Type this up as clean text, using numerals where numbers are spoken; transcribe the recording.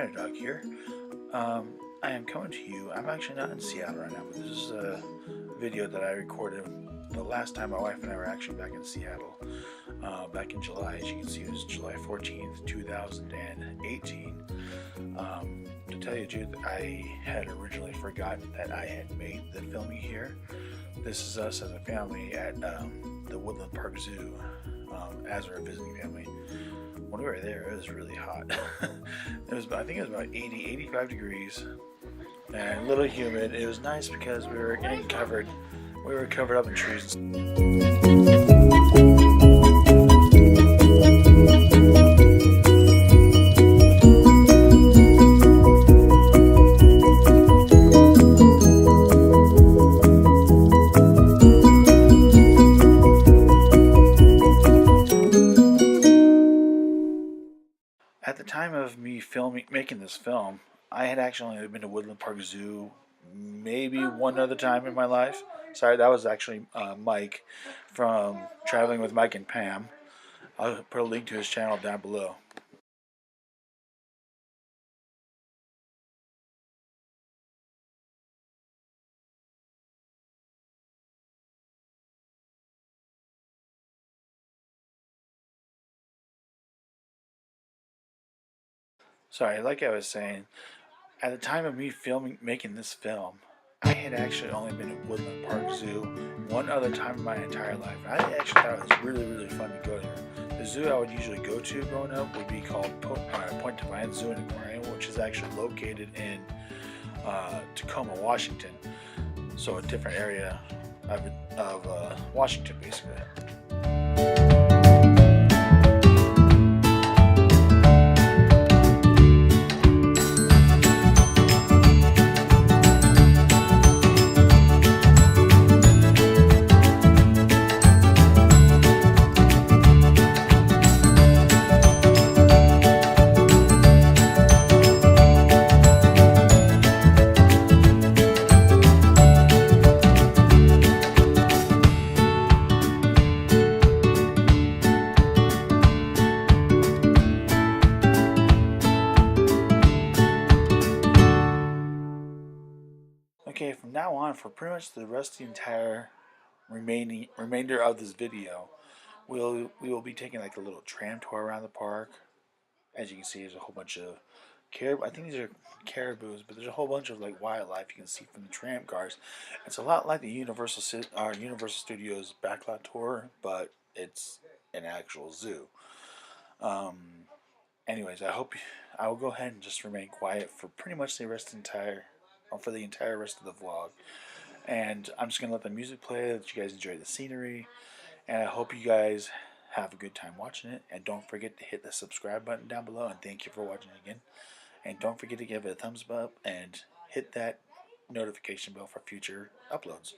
Spider Dog here. I am coming to you. I'm actually not in Seattle right now, but this is a video that I recorded the last time my wife and I were actually back in Seattle, back in July. As you can see, it was July 14th, 2018. To tell you the truth, I had originally forgotten that I had made the filming here. This is us as a family at the Woodland Park Zoo, as our visiting family. When we were there, it was really hot. I think it was about 80, 85 degrees and a little humid. It was nice because we were getting covered. We were covered up in trees. At the time of me making this film, I had actually only been to Woodland Park Zoo maybe one other time in my life. Sorry, that was actually Mike from Traveling with Mike and Pam. I'll put a link to his channel down below. Sorry, like I was saying, at the time of me making this film, I had actually only been at Woodland Park Zoo one other time in my entire life. I actually thought it was really, really fun to go there. The zoo I would usually go to growing up would be called Point Defiance Zoo and Aquarium, which is actually located in Tacoma, Washington. So a different area of Washington, basically. Okay, from now on, for pretty much the rest of the entire remainder of this video, we will be taking like a little tram tour around the park. As you can see, there's a whole bunch of caribou. I think these are caribous, but there's a whole bunch of like wildlife you can see from the tram cars. It's a lot like the Universal Studios backlot tour, but it's an actual zoo. Anyways, I will go ahead and just remain quiet for pretty much the entire rest of the vlog, and I'm just gonna let the music play, let you guys enjoy the scenery, and I hope you guys have a good time watching it. And don't forget to hit the subscribe button down below, and thank you for watching again. And don't forget to give it a thumbs up and hit that notification bell for future uploads.